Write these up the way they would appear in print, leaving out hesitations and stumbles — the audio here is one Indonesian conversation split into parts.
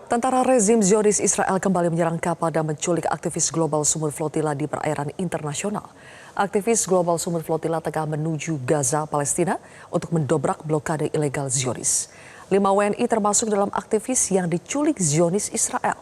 Tentara rezim Zionis Israel kembali menyerang kapal dan menculik aktivis Global Sumur Flotilla di perairan internasional. Aktivis Global Sumur Flotilla tengah menuju Gaza, Palestina untuk mendobrak blokade ilegal Zionis. 5 WNI termasuk dalam aktivis yang diculik Zionis Israel.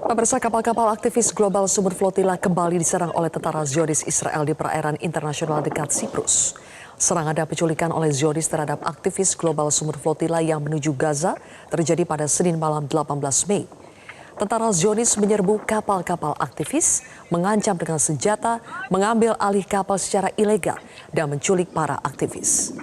Pemirsa, kapal-kapal aktivis Global Sumur Flotilla kembali diserang oleh tentara Zionis Israel di perairan internasional dekat Siprus. Serangan dan penculikan oleh Zionis terhadap aktivis Global Sumur Flotilla yang menuju Gaza terjadi pada Senin malam 18 Mei. Tentara Zionis menyerbu kapal-kapal aktivis, mengancam dengan senjata, mengambil alih kapal secara ilegal, dan menculik para aktivis.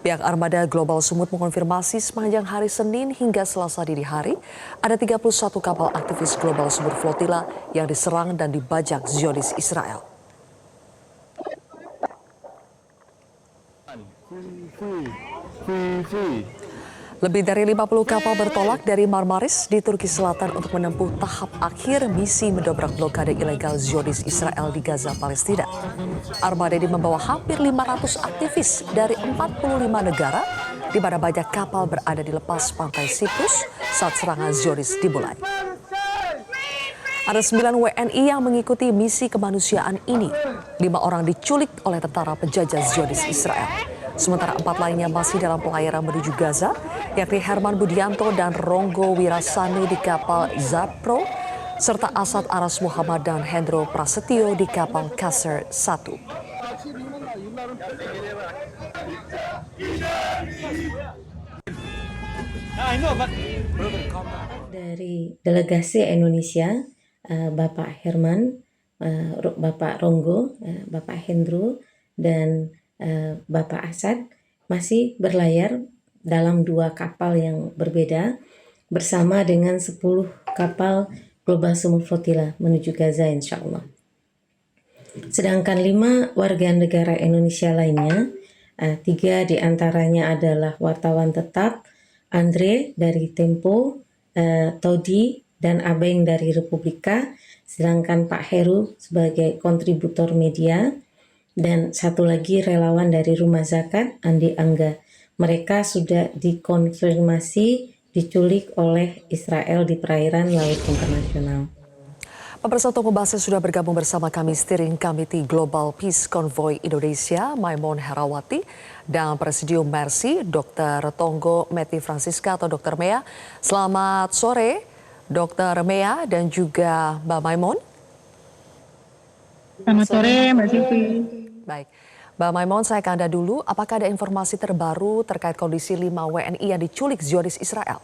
Pihak armada Global Sumut mengonfirmasi sepanjang hari Senin hingga Selasa dini hari, ada 31 kapal aktivis Global Sumut Flotilla yang diserang dan dibajak Zionis Israel. Lebih dari 50 kapal bertolak dari Marmaris di Turki Selatan untuk menempuh tahap akhir misi mendobrak blokade ilegal Zionis Israel di Gaza, Palestina. Armada ini membawa hampir 500 aktivis dari 45 negara, di mana banyak kapal berada di lepas pantai Siprus saat serangan Zionis dimulai. Ada 9 WNI yang mengikuti misi kemanusiaan ini. 5 orang diculik oleh tentara penjajah Zionis Israel. Sementara 4 lainnya masih dalam pelayaran menuju Gaza, yakni Herman Budianto dan Ronggo Wirasani di kapal Zapro, serta Asad Aras Muhammad dan Hendro Prasetyo di kapal Kaser 1. Dari delegasi Indonesia, Bapak Herman, Bapak Ronggo, Bapak Hendro, dan Bapak Asad masih berlayar dalam 2 kapal yang berbeda bersama dengan 10 kapal Global Sumur Flotilla menuju Gaza insya Allah. Sedangkan 5 warga negara Indonesia lainnya, 3 diantaranya adalah wartawan tetap, Andre dari Tempo, Todi dan Abeng dari Republika, sedangkan Pak Heru sebagai kontributor media, dan satu lagi relawan dari Rumah Zakat, Andi Angga. Mereka sudah dikonfirmasi diculik oleh Israel di perairan laut internasional. Pemirsa, untuk membahasnya sudah bergabung bersama kami Steering Committee Global Peace Convoy Indonesia, Maimun Herawati, dan Presidium Mercy, Dr. Tonggo Meti Francisca atau Dr. Mea. Selamat sore, Dr. Mea dan juga Mbak Maimun. Selamat sore, Mbak Sylvie. Baik, Mbak Maimun, saya ke Anda dulu. Apakah ada informasi terbaru terkait kondisi 5 WNI yang diculik Zionis Israel?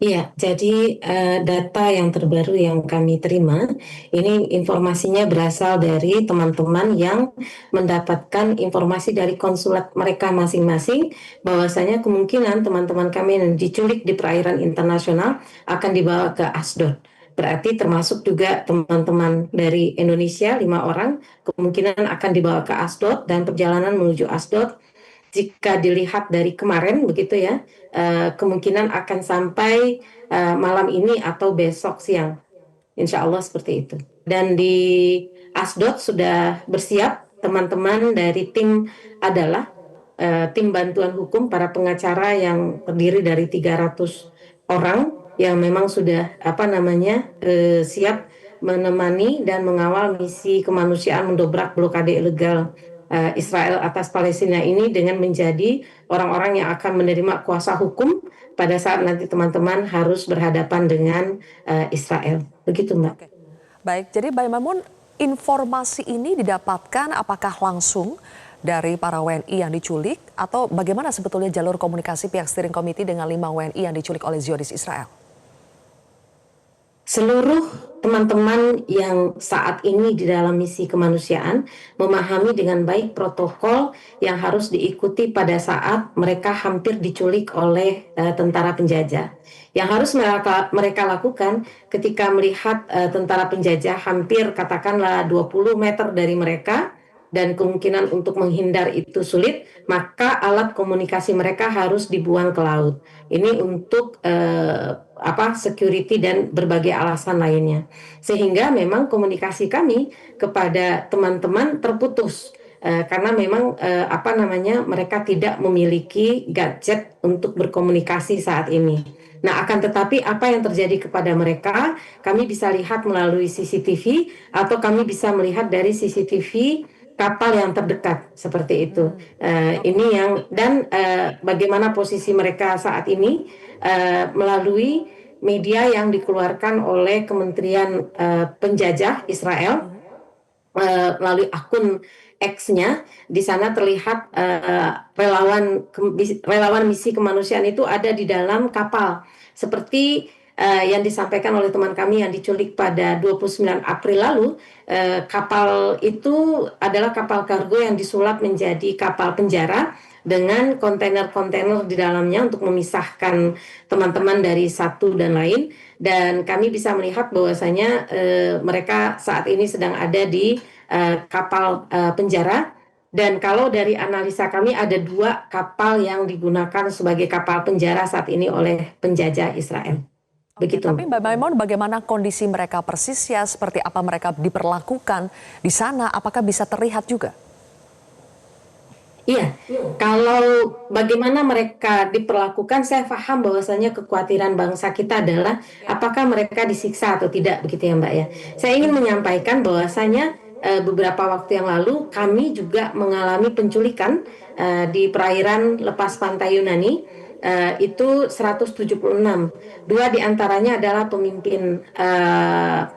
Iya, jadi data yang terbaru yang kami terima, ini informasinya berasal dari teman-teman yang mendapatkan informasi dari konsulat mereka masing-masing, bahwasanya kemungkinan teman-teman kami yang diculik di perairan internasional akan dibawa ke Asdod. Berarti termasuk juga teman-teman dari Indonesia, 5 orang, kemungkinan akan dibawa ke Asdod dan perjalanan menuju Asdod. Jika dilihat dari kemarin begitu ya, kemungkinan akan sampai malam ini atau besok siang, insya Allah seperti itu. Dan di Asdod sudah bersiap teman-teman dari tim adalah tim bantuan hukum para pengacara yang terdiri dari 300 orang yang memang sudah siap menemani dan mengawal misi kemanusiaan mendobrak blokade ilegal Israel atas Palestina ini dengan menjadi orang-orang yang akan menerima kuasa hukum pada saat nanti teman-teman harus berhadapan dengan Israel. Begitu, Mbak. Oke. Baik, jadi Mbak Maimun, informasi ini didapatkan apakah langsung dari para WNI yang diculik atau bagaimana sebetulnya jalur komunikasi pihak steering committee dengan 5 WNI yang diculik oleh Zionis Israel? Seluruh teman-teman yang saat ini di dalam misi kemanusiaan memahami dengan baik protokol yang harus diikuti pada saat mereka hampir diculik oleh tentara penjajah. Yang harus mereka lakukan ketika melihat tentara penjajah hampir katakanlah 20 meter dari mereka, dan kemungkinan untuk menghindar itu sulit, maka alat komunikasi mereka harus dibuang ke laut. Ini untuk security dan berbagai alasan lainnya. Sehingga memang komunikasi kami kepada teman-teman terputus. Karena memang mereka tidak memiliki gadget untuk berkomunikasi saat ini. Nah, akan tetapi apa yang terjadi kepada mereka, kami bisa lihat melalui CCTV atau kami bisa melihat dari CCTV kapal yang terdekat seperti itu. Ini yang dan bagaimana posisi mereka saat ini melalui media yang dikeluarkan oleh Kementerian Penjajah Israel melalui akun X-nya. Di sana terlihat relawan misi kemanusiaan itu ada di dalam kapal seperti yang disampaikan oleh teman kami yang diculik pada 29 April lalu. Kapal itu adalah kapal kargo yang disulap menjadi kapal penjara dengan kontainer-kontainer di dalamnya untuk memisahkan teman-teman dari satu dan lain. Dan kami bisa melihat bahwasanya mereka saat ini sedang ada di kapal penjara. Dan kalau dari analisa kami ada 2 kapal yang digunakan sebagai kapal penjara saat ini oleh penjajah Israel. Oke, Begitu. tapi Mbak Maimun, bagaimana kondisi mereka persisnya, seperti apa mereka diperlakukan di sana, apakah bisa terlihat juga? Iya, kalau bagaimana mereka diperlakukan, saya paham bahwasanya kekhawatiran bangsa kita adalah apakah mereka disiksa atau tidak, begitu ya Mbak ya. Saya ingin menyampaikan bahwasanya beberapa waktu yang lalu kami juga mengalami penculikan di perairan lepas pantai Yunani. Itu 176. 2 diantaranya adalah pemimpin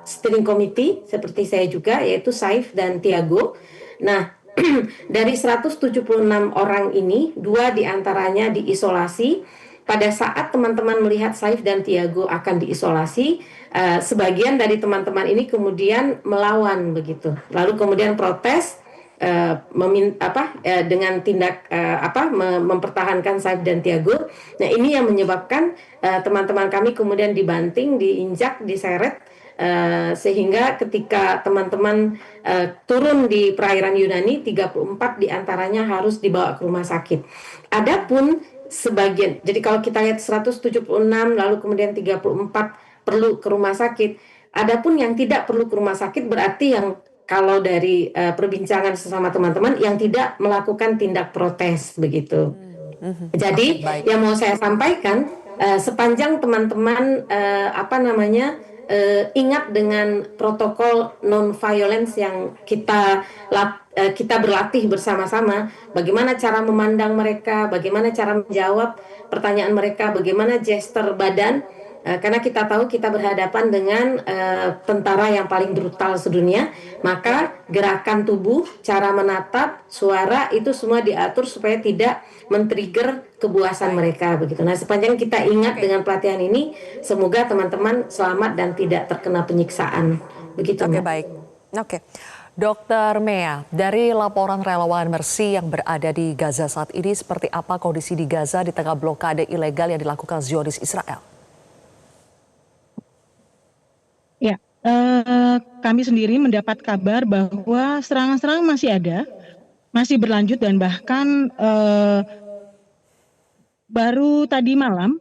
steering committee seperti saya juga, yaitu Saif dan Tiago. Nah, dari 176 orang ini, 2 diantaranya diisolasi. Pada saat teman-teman melihat Saif dan Tiago akan diisolasi, sebagian dari teman-teman ini kemudian melawan begitu. Lalu kemudian protes dengan tindak mempertahankan Saif dan Tiago. Nah, ini yang menyebabkan teman-teman kami kemudian dibanting, diinjak, diseret. Sehingga ketika teman-teman turun di perairan Yunani, 34 diantaranya harus dibawa ke rumah sakit. Adapun sebagian, jadi kalau kita lihat 176 lalu kemudian 34 perlu ke rumah sakit. Adapun yang tidak perlu ke rumah sakit berarti yang kalau dari perbincangan sesama teman-teman yang tidak melakukan tindak protes begitu. Jadi yang mau saya sampaikan sepanjang teman-teman ingat dengan protokol non-violence yang kita berlatih bersama-sama, bagaimana cara memandang mereka, bagaimana cara menjawab pertanyaan mereka, bagaimana gestur badan, karena kita tahu kita berhadapan dengan tentara yang paling brutal sedunia, maka gerakan tubuh, cara menatap, suara itu semua diatur supaya tidak men-trigger kebuasan mereka begitu. Nah, sepanjang kita ingat dengan pelatihan ini, semoga teman-teman selamat dan tidak terkena penyiksaan. Begitu. Oke, baik. Oke. Dokter Mea, dari laporan relawan Mercy yang berada di Gaza saat ini, seperti apa kondisi di Gaza di tengah blokade ilegal yang dilakukan Zionis Israel? Ya, kami sendiri mendapat kabar bahwa serangan-serangan masih ada, masih berlanjut dan bahkan baru tadi malam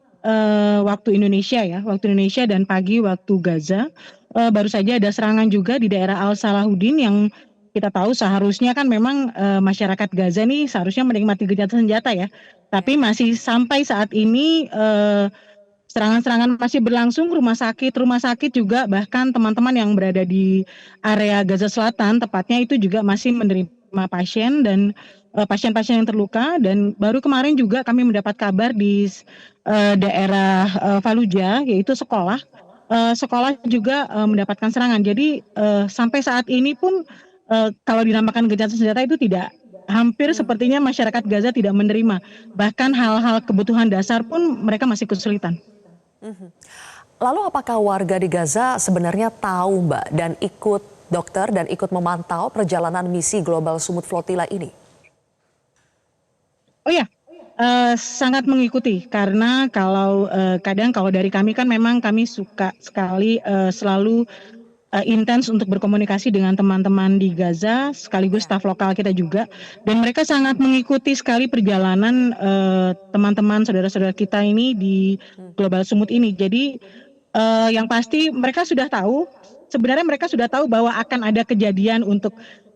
waktu Indonesia dan pagi waktu Gaza, baru saja ada serangan juga di daerah Al Salahuddin yang kita tahu seharusnya kan memang masyarakat Gaza nih seharusnya menikmati gencatan senjata ya, tapi masih sampai saat ini serangan-serangan masih berlangsung. Rumah sakit juga, bahkan teman-teman yang berada di area Gaza Selatan tepatnya itu juga masih menerima pasien dan pasien-pasien yang terluka. Dan baru kemarin juga kami mendapat kabar di daerah Fallujah, yaitu sekolah juga mendapatkan serangan. Jadi sampai saat ini pun kalau dinamakan gencatan senjata itu tidak, hampir sepertinya masyarakat Gaza tidak menerima. Bahkan hal-hal kebutuhan dasar pun mereka masih kesulitan. Lalu apakah warga di Gaza sebenarnya tahu, Mbak, dan ikut dokter dan ikut memantau perjalanan misi Global Sumut Flotilla ini? Oh ya, sangat mengikuti, karena kalau kadang kalau dari kami kan memang kami suka sekali selalu intens untuk berkomunikasi dengan teman-teman di Gaza, sekaligus staf lokal kita juga, dan mereka sangat mengikuti sekali perjalanan teman-teman saudara-saudara kita ini di Global Sumut ini. Jadi yang pasti mereka sudah tahu, sebenarnya mereka sudah tahu bahwa akan ada kejadian untuk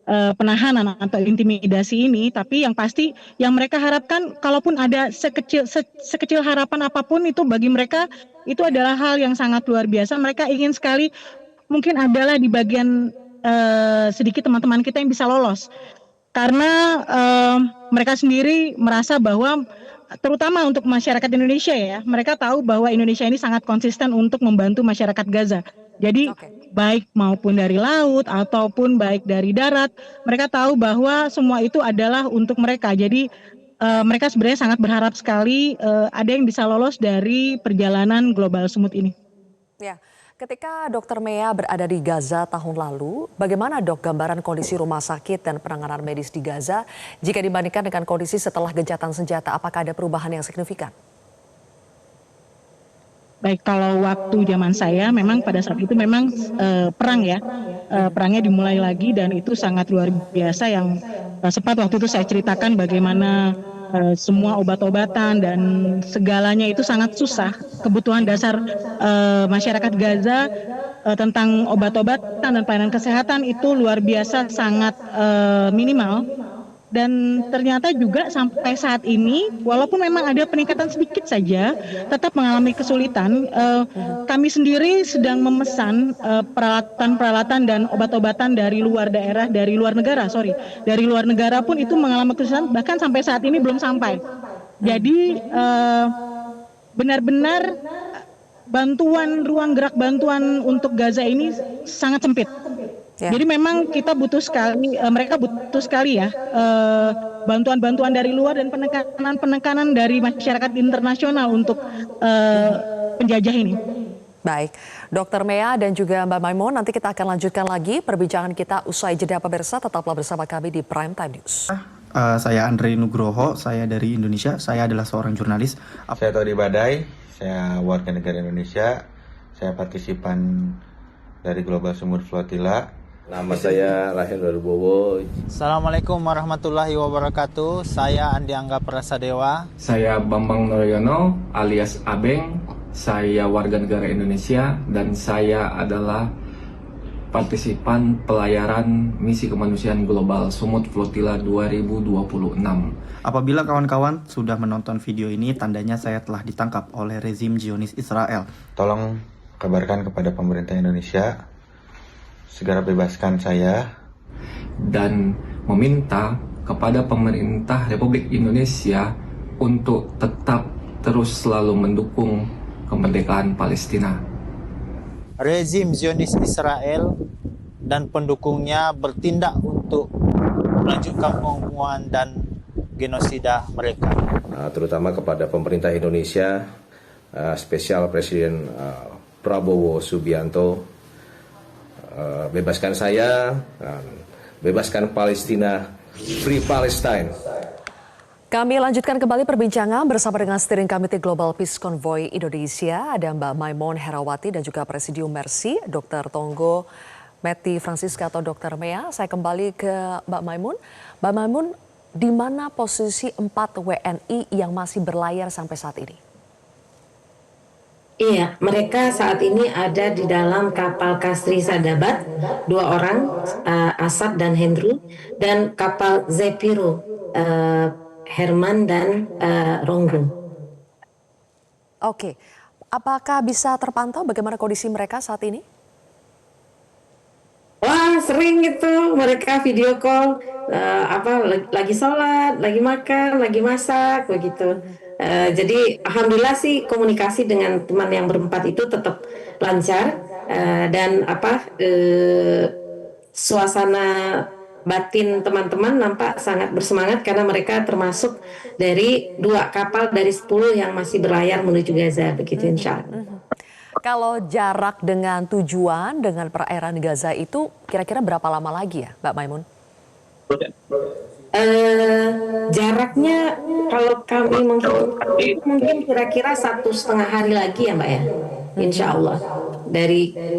penahanan atau intimidasi ini, tapi yang pasti yang mereka harapkan, kalaupun ada sekecil harapan apapun itu bagi mereka itu adalah hal yang sangat luar biasa. Mereka ingin sekali mungkin adalah di bagian sedikit teman-teman kita yang bisa lolos, karena mereka sendiri merasa bahwa terutama untuk masyarakat Indonesia ya, mereka tahu bahwa Indonesia ini sangat konsisten untuk membantu masyarakat Gaza. Jadi baik maupun dari laut ataupun baik dari darat, mereka tahu bahwa semua itu adalah untuk mereka. Jadi mereka sebenarnya sangat berharap sekali ada yang bisa lolos dari perjalanan Global Sumut ini. Ya, ketika Dr. Mea berada di Gaza tahun lalu, bagaimana dok gambaran kondisi rumah sakit dan penanganan medis di Gaza jika dibandingkan dengan kondisi setelah gencatan senjata? Apakah ada perubahan yang signifikan? Baik, kalau waktu zaman saya memang pada saat itu memang perang ya, perangnya dimulai lagi dan itu sangat luar biasa yang sempat waktu itu saya ceritakan bagaimana semua obat-obatan dan segalanya itu sangat susah. Kebutuhan dasar masyarakat Gaza tentang obat-obatan dan pelayanan kesehatan itu luar biasa sangat minimal. Dan ternyata juga sampai saat ini, walaupun memang ada peningkatan sedikit saja, tetap mengalami kesulitan. Kami sendiri sedang memesan peralatan-peralatan dan obat-obatan dari luar daerah, dari luar negara pun itu mengalami kesulitan, bahkan sampai saat ini belum sampai. Jadi benar-benar ruang gerak bantuan untuk Gaza ini sangat sempit. Ya. Jadi memang kita butuh sekali, mereka butuh sekali ya bantuan-bantuan dari luar dan penekanan dari masyarakat internasional untuk penjajah ini. Baik, Dr. Mea dan juga Mbak Maimun, nanti kita akan lanjutkan lagi perbincangan kita usai jeda pemirsa. Tetaplah bersama kami di Prime Time News. Saya Andre Nugroho, saya dari Indonesia, saya adalah seorang jurnalis. Saya Todi Badai, saya warga negara Indonesia, saya partisipan dari Global Sumut Flotilla. Nama saya Rahel Darbowo. Assalamualaikum warahmatullahi wabarakatuh. Saya Andi Angga Prasadewa. Saya Bambang Noroyono alias Abeng. Saya warga negara Indonesia dan saya adalah partisipan pelayaran misi kemanusiaan Global Sumut Flotilla 2026. Apabila kawan-kawan sudah menonton video ini, tandanya saya telah ditangkap oleh rezim Zionis Israel. Tolong kabarkan kepada pemerintah Indonesia segera bebaskan saya dan meminta kepada pemerintah Republik Indonesia untuk tetap terus selalu mendukung kemerdekaan Palestina. Rezim Zionis Israel dan pendukungnya bertindak untuk melanjutkan pembunuhan dan genosida mereka. Terutama kepada pemerintah Indonesia, spesial Presiden Prabowo Subianto, bebaskan saya, bebaskan Palestina, Free Palestine. Kami lanjutkan kembali perbincangan bersama dengan Steering Committee Global Peace Convoy Indonesia. Ada Mbak Maimun Herawati dan juga Presidium Mercy, Dr. Tonggo Meti Francisca atau Dr. Mea. Saya kembali ke Mbak Maimun. Mbak Maimun, di mana posisi 4 WNI yang masih berlayar sampai saat ini? Iya, mereka saat ini ada di dalam kapal Kasri Sadabat, 2 orang, Asad dan Hendru, dan kapal Zepiro, Herman dan Ronggo. Oke, apakah bisa terpantau bagaimana kondisi mereka saat ini? Wah, sering itu mereka video call, lagi sholat, lagi makan, lagi masak, begitu. Jadi alhamdulillah sih komunikasi dengan teman yang berempat itu tetap lancar dan suasana batin teman-teman nampak sangat bersemangat karena mereka termasuk dari 2 kapal dari 10 yang masih berlayar menuju Gaza, begitu insya Allah. Kalau jarak dengan tujuan dengan perairan Gaza itu kira-kira berapa lama lagi ya, Mbak Maimun? Jaraknya kalau kami menghitung itu mungkin kira-kira 1,5 hari lagi ya Mbak ya. insya Allah.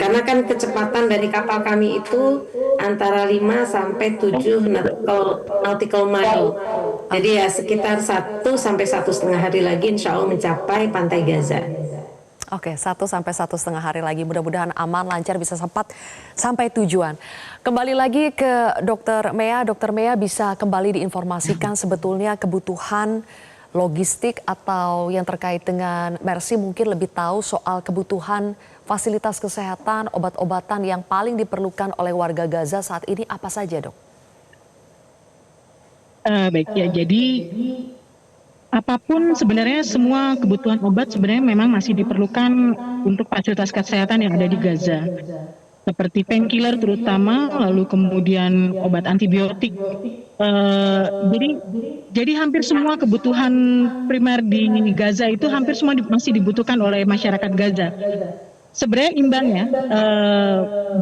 Karena kan kecepatan dari kapal kami itu antara 5 sampai 7 nautical mile. Jadi ya sekitar 1 sampai 1,5 hari lagi insya Allah mencapai pantai Gaza. Oke, 1 sampai 1,5 hari lagi. Mudah-mudahan aman, lancar, bisa sempat sampai tujuan. Kembali lagi ke Dr. Mea. Dr. Mea bisa kembali diinformasikan sebetulnya kebutuhan logistik atau yang terkait dengan Mercy mungkin lebih tahu soal kebutuhan fasilitas kesehatan, obat-obatan yang paling diperlukan oleh warga Gaza saat ini apa saja, Dok? Baik ya, jadi apapun sebenarnya semua kebutuhan obat sebenarnya memang masih diperlukan untuk fasilitas kesehatan yang ada di Gaza. Seperti painkiller terutama, lalu kemudian obat antibiotik. Jadi hampir semua kebutuhan primer di Gaza itu hampir semua masih dibutuhkan oleh masyarakat Gaza. Sebenarnya imbang ya.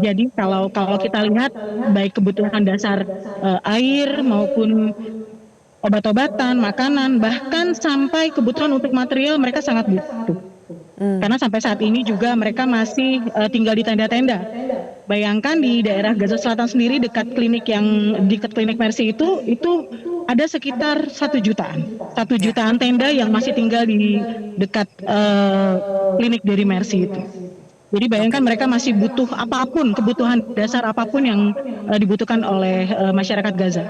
Jadi kalau kita lihat baik kebutuhan dasar air maupun obat-obatan, makanan, bahkan sampai kebutuhan untuk material mereka sangat butuh. Karena sampai saat ini juga mereka masih tinggal di tenda-tenda. Bayangkan di daerah Gaza Selatan sendiri dekat klinik Mercy itu ada sekitar 1 jutaan tenda yang masih tinggal di dekat klinik dari Mercy itu. Jadi bayangkan mereka masih butuh apapun, kebutuhan dasar apapun yang dibutuhkan oleh masyarakat Gaza.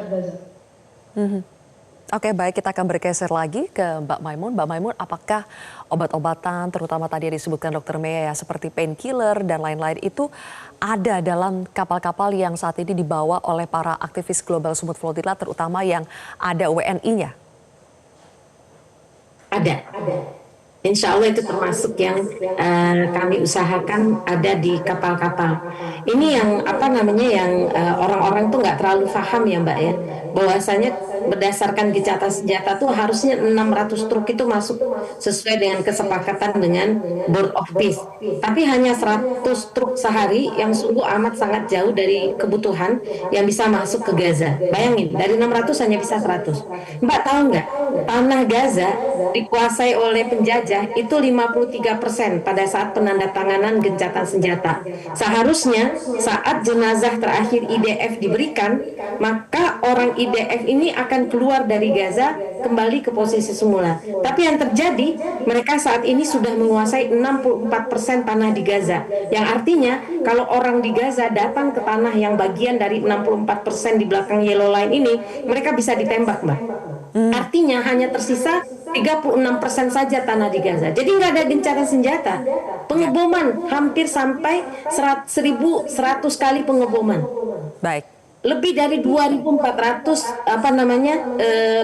Oke, baik, kita akan bergeser lagi ke Mbak Maimun. Mbak Maimun, apakah obat-obatan, terutama tadi yang disebutkan Dr. Mea ya, seperti painkiller dan lain-lain itu ada dalam kapal-kapal yang saat ini dibawa oleh para aktivis Global Smooth Flotilla, terutama yang ada WNI-nya? Ada. Insya Allah itu termasuk yang kami usahakan ada di kapal-kapal. Ini yang orang-orang tuh nggak terlalu paham ya Mbak ya, bahwasanya berdasarkan gencatan senjata tuh harusnya 600 truk itu masuk sesuai dengan kesepakatan dengan Board of Peace. Tapi hanya 100 truk sehari yang sungguh amat sangat jauh dari kebutuhan yang bisa masuk ke Gaza. Bayangin, dari 600 hanya bisa 100. Mbak tahu nggak, tanah Gaza dikuasai oleh penjajah itu 53% pada saat penandatanganan gencatan senjata. Seharusnya saat jenazah terakhir IDF diberikan, maka orang IDF ini akan keluar dari Gaza kembali ke posisi semula. Tapi yang terjadi, mereka saat ini sudah menguasai 64% tanah di Gaza. Yang artinya kalau orang di Gaza datang ke tanah yang bagian dari 64% di belakang Yellow Line ini, mereka bisa ditembak, Mbak. Artinya hanya tersisa 36% saja tanah di Gaza. Jadi nggak ada gencatan senjata. Pengeboman hampir sampai 1.100 kali pengeboman. Baik. Lebih dari 2.400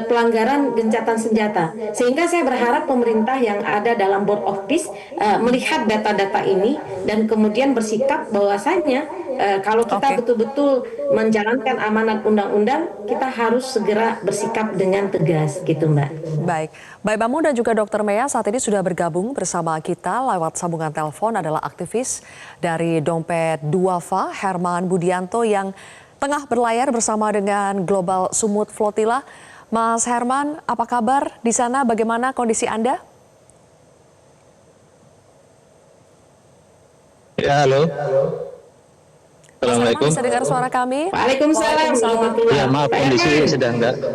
pelanggaran gencatan senjata. Sehingga saya berharap pemerintah yang ada dalam Board of Peace melihat data-data ini dan kemudian bersikap bahwasanya kalau kita betul-betul menjalankan amanat undang-undang, kita harus segera bersikap dengan tegas gitu Mbak. Baik, Mbak Maimun dan juga Dr. Mea saat ini sudah bergabung bersama kita lewat sambungan telepon adalah aktivis dari Dompet Duafa, Herman Budianto yang tengah berlayar bersama dengan Global Smooth Flotilla. Mas Herman, apa kabar di sana? Bagaimana kondisi Anda? Ya, halo. Assalamualaikum. Bisa dengar suara kami? Waalaikumsalam. Ya, maaf kondisi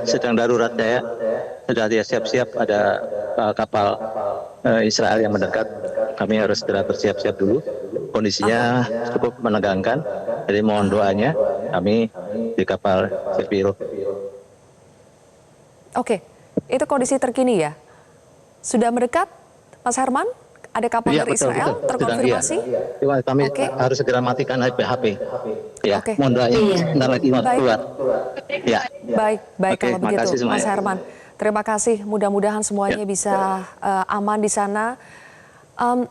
sedang darurat ya. Sudah siap-siap ada kapal Israel yang mendekat. Kami harus segera bersiap-siap dulu. Kondisinya cukup menegangkan. Jadi mohon doanya kami di kapal Severo. Oke, itu kondisi terkini ya. Sudah mendekat, Mas Herman? Ada kapal dari Israel terkonfirmasi? Iya. Kami harus segera matikan HP. Ya, mohon doanya. Sebentar lagi mau keluar. Ya. Baik kalau begitu, Mas Herman. Terima kasih. Mudah-mudahan semuanya bisa aman di sana.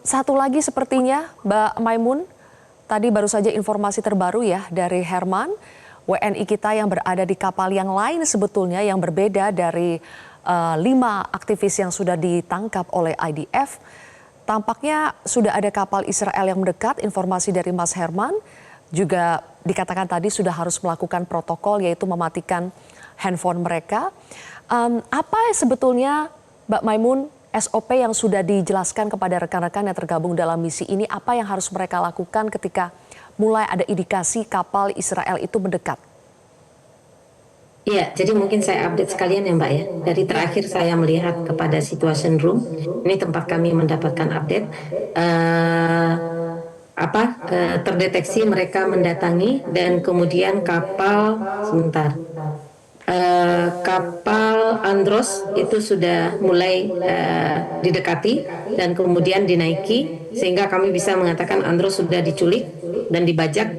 Satu lagi sepertinya, Mbak Maimun, tadi baru saja informasi terbaru ya dari Herman, WNI kita yang berada di kapal yang lain sebetulnya yang berbeda dari 5 aktivis yang sudah ditangkap oleh IDF. Tampaknya sudah ada kapal Israel yang mendekat, informasi dari Mas Herman. Juga dikatakan tadi sudah harus melakukan protokol yaitu mematikan handphone mereka. Apa sebetulnya Mbak Maimun SOP yang sudah dijelaskan kepada rekan-rekan yang tergabung dalam misi ini, apa yang harus mereka lakukan ketika mulai ada indikasi kapal Israel itu mendekat? Iya, jadi mungkin saya update sekalian ya Mbak ya. Dari terakhir saya melihat kepada situation room, ini tempat kami mendapatkan update. Terdeteksi mereka mendatangi dan kemudian kapal kapal Andros itu sudah mulai didekati dan kemudian dinaiki sehingga kami bisa mengatakan Andros sudah diculik dan dibajak.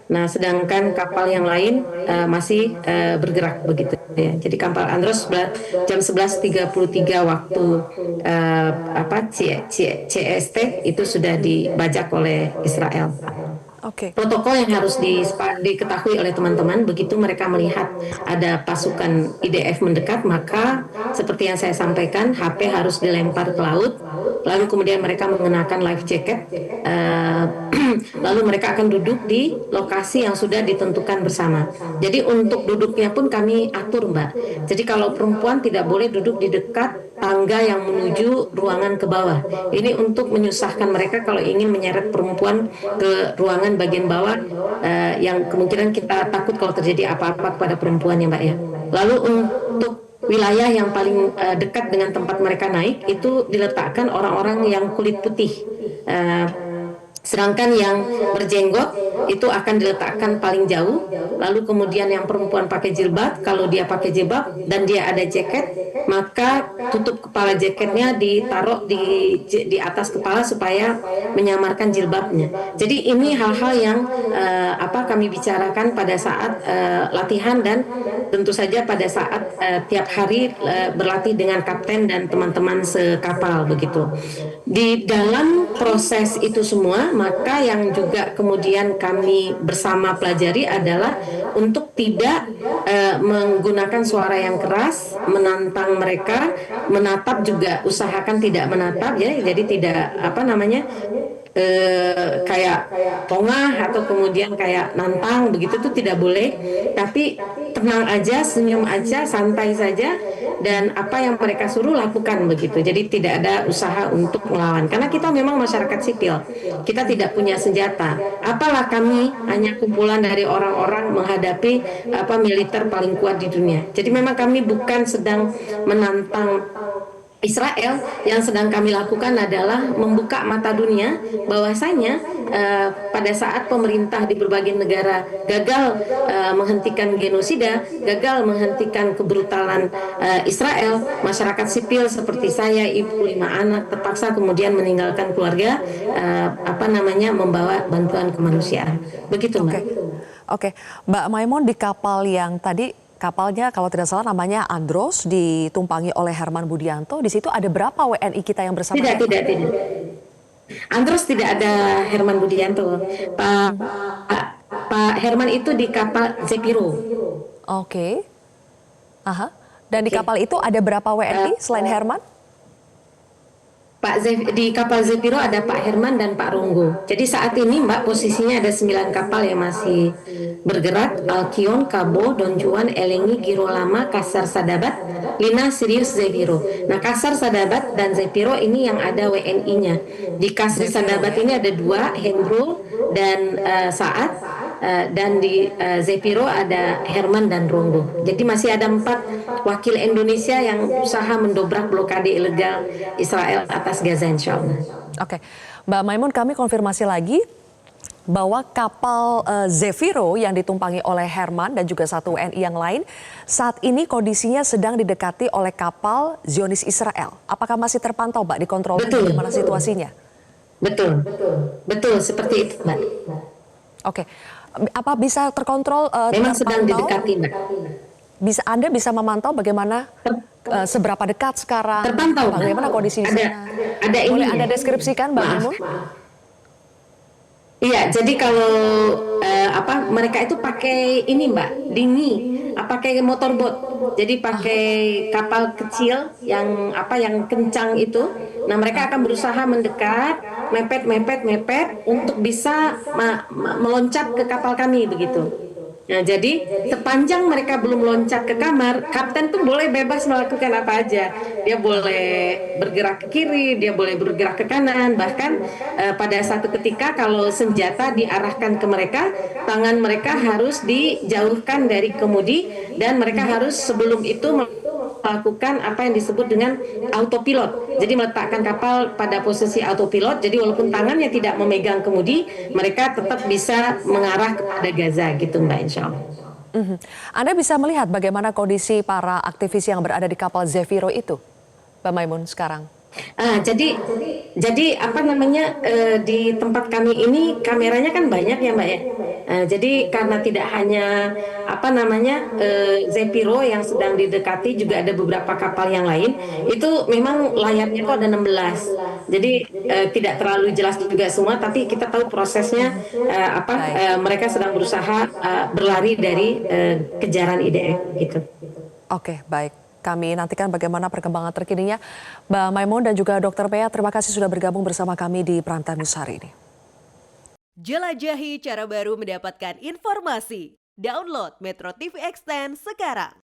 Nah, sedangkan kapal yang lain masih bergerak begitu ya. Jadi kapal Andros jam 11.33 waktu CST itu sudah dibajak oleh Israel. Protokol yang harus diketahui oleh teman-teman, begitu mereka melihat ada pasukan IDF mendekat, maka seperti yang saya sampaikan, HP harus dilempar ke laut, lalu kemudian mereka mengenakan life jacket, lalu mereka akan duduk di lokasi yang sudah ditentukan bersama. Jadi untuk duduknya pun kami atur, Mbak. Jadi kalau perempuan tidak boleh duduk di dekat tangga yang menuju ruangan ke bawah. Ini untuk menyusahkan mereka kalau ingin menyeret perempuan ke ruangan bagian bawah yang kemungkinan kita takut kalau terjadi apa-apa kepada perempuan ya Mbak ya. Lalu untuk wilayah yang paling dekat dengan tempat mereka naik itu diletakkan orang-orang yang kulit putih. Sedangkan yang berjenggot itu akan diletakkan paling jauh. Lalu kemudian yang perempuan pakai jilbab, kalau dia pakai jilbab dan dia ada jaket, maka tutup kepala jaketnya ditaruh di atas kepala supaya menyamarkan jilbabnya. Jadi ini hal-hal yang kami bicarakan pada saat latihan dan tentu saja pada saat tiap hari berlatih dengan kapten dan teman-teman sekapal begitu. Di dalam proses itu semua, maka yang juga kemudian kami bersama pelajari adalah untuk tidak menggunakan suara yang keras, menantang mereka, menatap juga usahakan tidak menatap ya, jadi tidak kayak pongah atau kemudian kayak nantang begitu tuh tidak boleh, tapi tenang aja, senyum aja, santai saja, dan apa yang mereka suruh lakukan begitu. Jadi tidak ada usaha untuk melawan karena kita memang masyarakat sipil, kita tidak punya senjata. Apalah kami hanya kumpulan dari orang-orang menghadapi militer paling kuat di dunia. Jadi memang kami bukan sedang menantang Israel, yang sedang kami lakukan adalah membuka mata dunia bahwasanya pada saat pemerintah di berbagai negara gagal menghentikan genosida, gagal menghentikan kebrutalan Israel, masyarakat sipil seperti saya, ibu 5 anak terpaksa kemudian meninggalkan keluarga, membawa bantuan kemanusiaan. Begitu, Mbak. Oke, Mbak Maimun, di kapal yang tadi kapalnya kalau tidak salah namanya Andros ditumpangi oleh Herman Budianto. Di situ ada berapa WNI kita yang bersama? Tidak. Andros tidak ada Herman Budianto. Pak Herman itu di kapal Zepiro. Oke. Dan di kapal itu ada berapa WNI selain Herman? Di kapal Zepiro ada Pak Herman dan Pak Ronggo. Jadi saat ini Mbak posisinya ada 9 kapal yang masih bergerak. Alkion, Kabo, Don Juan, Elengi, Girolama, Kasar Sadabat, Lina, Sirius, Zepiro. Nah, Kasar Sadabat dan Zepiro ini yang ada WNI-nya. Di Kasar Sadabat ini ada 2, Hendro dan Saat. Dan di Zepiro ada Herman dan Ronggo. Jadi masih ada 4 wakil Indonesia yang usaha mendobrak blokade ilegal Israel atas Gaza, insya Allah. Oke, Mbak Maimun, kami konfirmasi lagi bahwa kapal Zepiro yang ditumpangi oleh Herman dan juga 1 WNI yang lain saat ini kondisinya sedang didekati oleh kapal Zionis Israel. Apakah masih terpantau, Mbak, dikontrol? Bagaimana situasinya? Betul seperti itu, Mbak. Oke. Apa bisa terkontrol? Memang sedang didekati, Mbak. Anda bisa memantau bagaimana seberapa dekat sekarang? Terpantau. Bagaimana kondisi di sana? Boleh Anda deskripsikan, Mbak Maimun? Iya, jadi kalau mereka itu pakai ini, Mbak, dinghy, pakai motorbot. Jadi pakai kapal kecil yang kencang itu. Nah, mereka akan berusaha mendekat, mepet untuk bisa meloncat ke kapal kami begitu. Nah, jadi sepanjang mereka belum loncat ke kamar, kapten tuh boleh bebas melakukan apa aja. Dia boleh bergerak ke kiri, dia boleh bergerak ke kanan. Bahkan pada satu ketika kalau senjata diarahkan ke mereka, tangan mereka harus dijauhkan dari kemudi dan mereka harus sebelum itu melakukan apa yang disebut dengan autopilot. Jadi meletakkan kapal pada posisi autopilot. Jadi walaupun tangannya tidak memegang kemudi, mereka tetap bisa mengarah kepada Gaza gitu Mbak, insya Allah. Anda bisa melihat bagaimana kondisi para aktivis yang berada di kapal Zefiro itu, Mbak Maimun sekarang? Jadi apa namanya di tempat kami ini kameranya kan banyak ya Mbak ya. Jadi karena tidak hanya apa namanya Zefiro yang sedang didekati, juga ada beberapa kapal yang lain. Itu memang layarnya itu ada 16. Jadi tidak terlalu jelas juga semua, tapi kita tahu prosesnya mereka sedang berusaha berlari dari kejaran IDF gitu. Oke, baik. Kami nantikan bagaimana perkembangan terkininya. Mbak Maimun dan juga Dr. Pea, terima kasih sudah bergabung bersama kami di Prime Time News hari ini. Jelajahi cara baru mendapatkan informasi. Download Metro TV Extend sekarang.